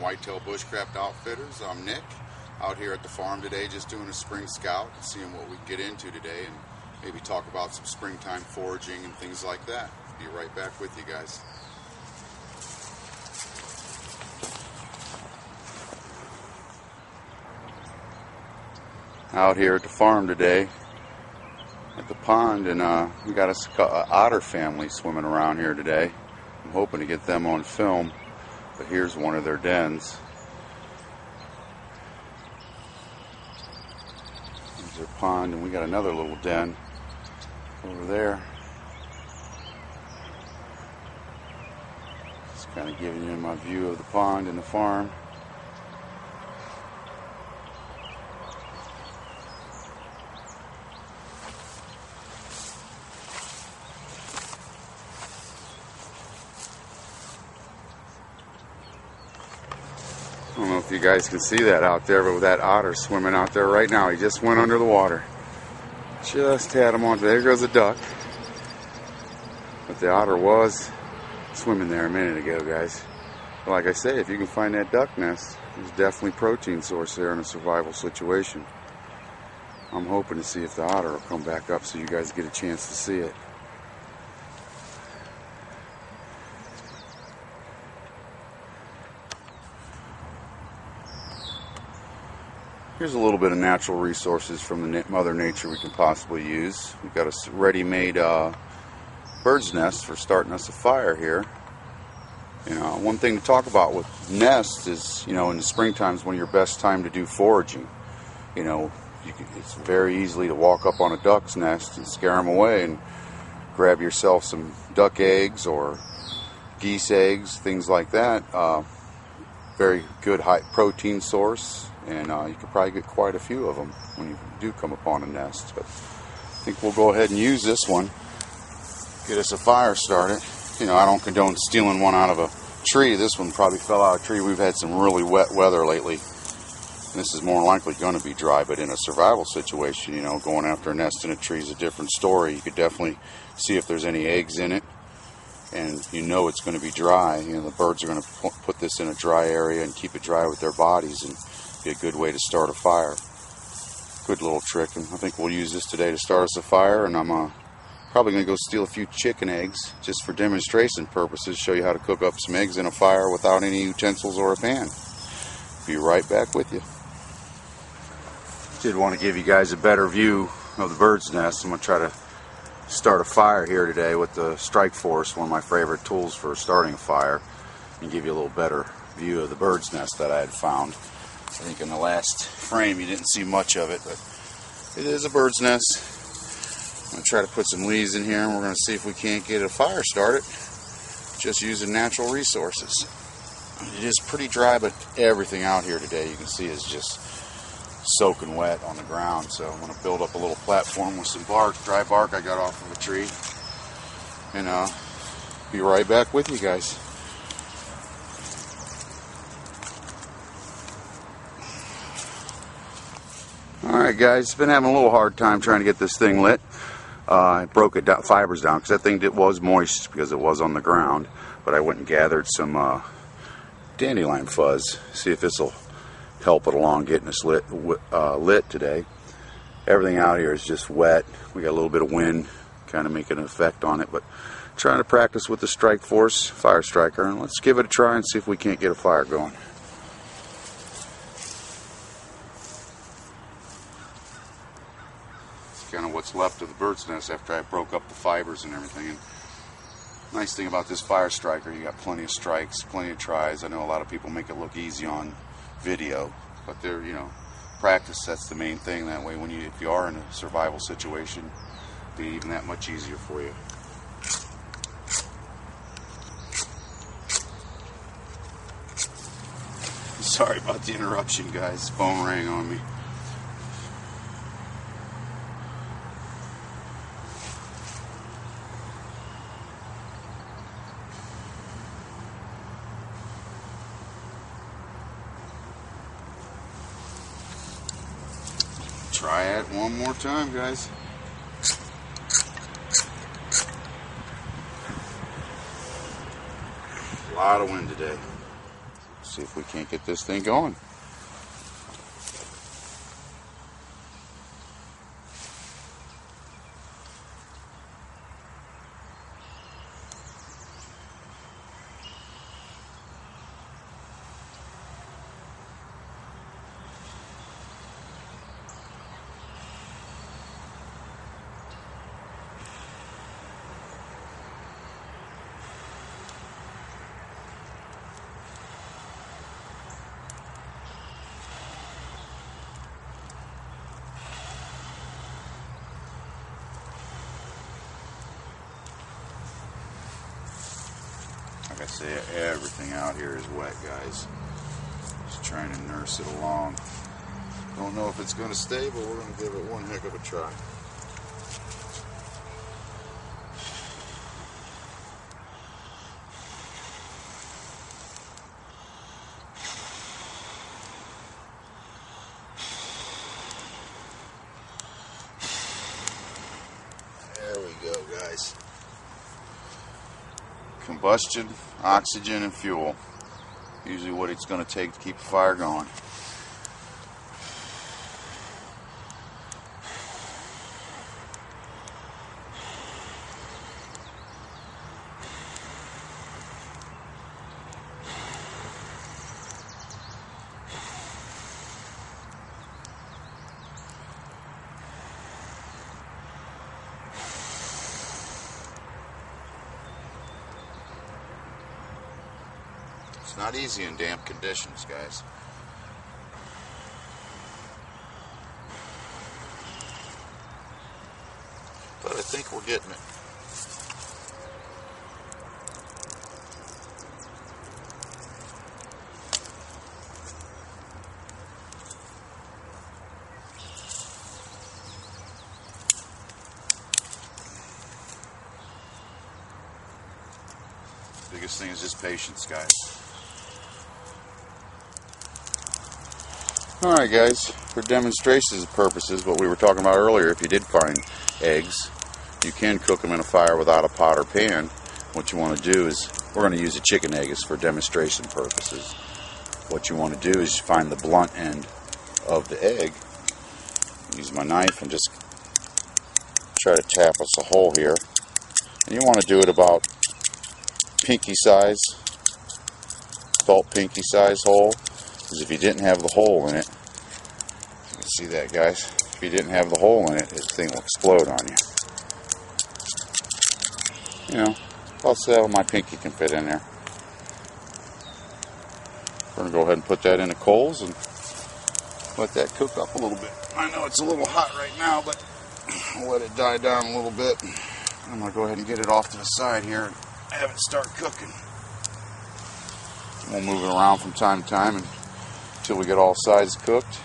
Whitetail Bushcraft Outfitters. I'm Nick, out here at the farm today just doing a spring scout, seeing what we can get into today and maybe talk about some springtime foraging and things like that. Be right back with you guys. Out here at the farm today at the pond, and we got a otter family swimming around here today. I'm hoping to get them on film, but here's one of their dens. There's their pond, and we got another little den over there. Just kind of giving you my view of the pond and the farm. I don't know if you guys can see that out there, but with that otter swimming out there right now, he just went under the water. Just had him on. There goes a duck. But the otter was swimming there a minute ago, guys. But like I say, if you can find that duck nest, there's definitely protein source there in a survival situation. I'm hoping to see if the otter will come back up so you guys get a chance to see it. Here's a little bit of natural resources from the Mother Nature we can possibly use. We've got a ready-made bird's nest for starting us a fire here. You know, one thing to talk about with nests is, you know, in the springtime is one of your best time to do foraging. You know, it's very easily to walk up on a duck's nest and scare them away and grab yourself some duck eggs or geese eggs, things like that. Very good high protein source. And you could probably get quite a few of them when you do come upon a nest. But I think we'll go ahead and use this one. Get us a fire started. You know, I don't condone stealing one out of a tree. This one probably fell out of a tree. We've had some really wet weather lately. And this is more likely going to be dry. But in a survival situation, you know, going after a nest in a tree is a different story. You could definitely see if there's any eggs in it. And you know it's going to be dry. You know, the birds are going to put this in a dry area and keep it dry with their bodies. And be a good way to start a fire. Good little trick, and I think we'll use this today to start us a fire. And I'm probably going to go steal a few chicken eggs just for demonstration purposes, show you how to cook up some eggs in a fire without any utensils or a pan. Be right back with you. Did want to give you guys a better view of the bird's nest. I'm going to try to start a fire here today with the Strike Force, one of my favorite tools for starting a fire, and give you a little better view of the bird's nest that I had found. I think in the last frame you didn't see much of it, but it is a bird's nest. I'm going to try to put some leaves in here, and we're going to see if we can't get a fire started just using natural resources. It is pretty dry, but everything out here today you can see is just soaking wet on the ground. So I'm going to build up a little platform with some bark, dry bark I got off of a tree, and be right back with you guys. Alright guys, been having a little hard time trying to get this thing lit. I broke it down, fibers down, because that thing was moist because it was on the ground. But I went and gathered some dandelion fuzz. See if this will help it along getting us lit today. Everything out here is just wet. We got a little bit of wind kind of making an effect on it. But trying to practice with the Strike Force fire striker. And let's give it a try and see if we can't get a fire going. Kind of what's left of the bird's nest after I broke up the fibers and everything. And nice thing about this fire striker, you got plenty of strikes, plenty of tries. I know a lot of people make it look easy on video, but they're, you know, practice, that's the main thing. That way, if you are in a survival situation, it'll be even that much easier for you. Sorry about the interruption, guys. Phone rang on me. Try it one more time, guys. A lot of wind today. See if we can't get this thing going. Like I say, everything out here is wet, guys. Just trying to nurse it along. Don't know if it's going to stay, but we're going to give it one heck of a try. There we go, guys. Combustion, oxygen, and fuel. Usually what it's going to take to keep a fire going. It's not easy in damp conditions, guys. But I think we're getting it. Biggest thing is just patience, guys. Alright guys, for demonstration purposes, what we were talking about earlier, if you did find eggs, you can cook them in a fire without a pot or pan. What you want to do is, we're going to use a chicken egg as for demonstration purposes. What you want to do is find the blunt end of the egg, use my knife and just try to tap us a hole here. And you want to do it about pinky size, adult pinky size hole. Because if you didn't have the hole in it, you can see that, guys, if you didn't have the hole in it, this thing will explode on you. You know, about so my pinky can fit in there. We're going to go ahead and put that in the coals and let that cook up a little bit. I know it's a little hot right now, but I'll let it die down a little bit. I'm going to go ahead and get it off to the side here and have it start cooking. We'll move it around from time to time until we get all sides cooked.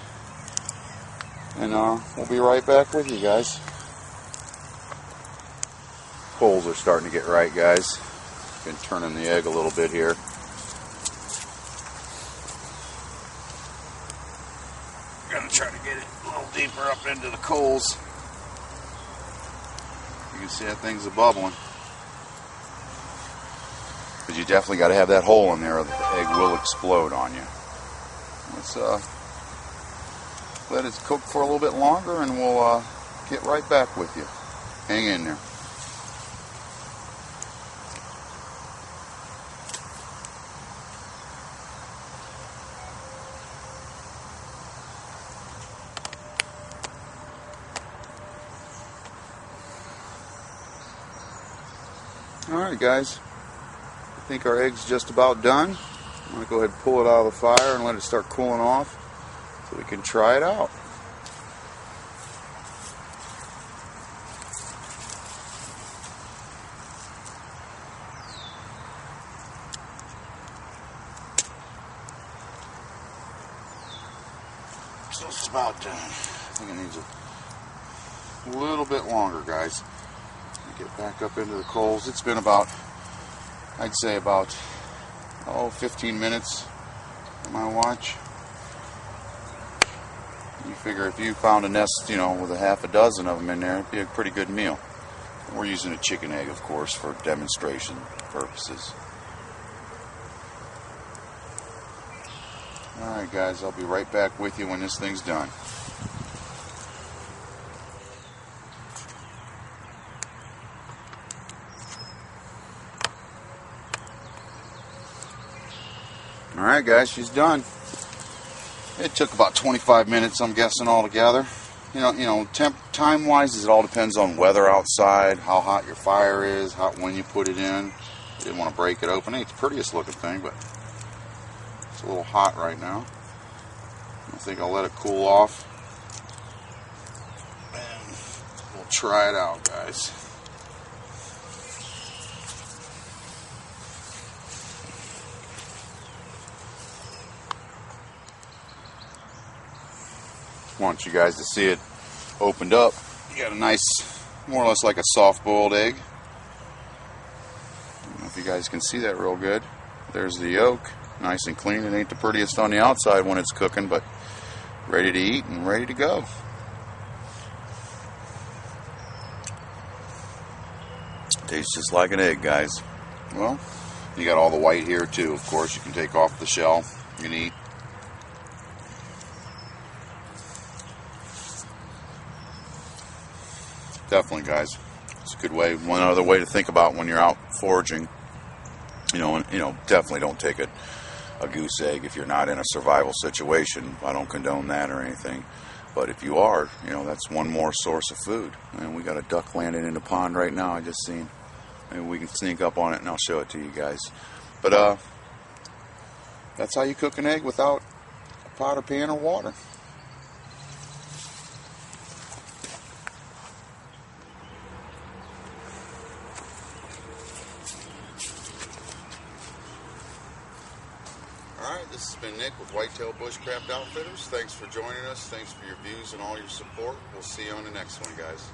And we'll be right back with you guys. Coals are starting to get right, guys. Been turning the egg a little bit here. Gonna try to get it a little deeper up into the coals. You can see that thing's a bubbling. But you definitely got to have that hole in there or the egg will explode on you. Let's let it cook for a little bit longer and we'll get right back with you. Hang in there. Alright guys, I think our egg's just about done. I'm going to go ahead and pull it out of the fire and let it start cooling off so we can try it out. So it's about done. I think it needs a little bit longer, guys. Get back up into the coals. It's been about, I'd say about 15 minutes on my watch. You figure if you found a nest, you know, with a half a dozen of them in there, it'd be a pretty good meal. We're using a chicken egg, of course, for demonstration purposes. Alright guys, I'll be right back with you when this thing's done. Alright guys, she's done. It took about 25 minutes, I'm guessing, altogether. You know, time-wise, it all depends on weather outside, how hot your fire is, when you put it in. You didn't want to break it open. It's the prettiest looking thing, but it's a little hot right now. I think I'll let it cool off. And we'll try it out, guys. Want you guys to see it opened up. You got a nice, more or less like a soft-boiled egg. I don't know if you guys can see that real good. There's the yolk, nice and clean. It ain't the prettiest on the outside when it's cooking, but ready to eat and ready to go. Tastes just like an egg, guys. Well, you got all the white here too. Of course, you can take off the shell. You can eat. Definitely, guys. It's a good way. One other way to think about when you're out foraging. Definitely don't take a goose egg if you're not in a survival situation. I don't condone that or anything. But if you are, that's one more source of food. And we got a duck landing in the pond right now. I just seen. Maybe we can sneak up on it and I'll show it to you guys. But that's how you cook an egg without a pot or pan or water. Alright, this has been Nick with Whitetail Bushcraft Outfitters. Thanks for joining us. Thanks for your views and all your support. We'll see you on the next one, guys.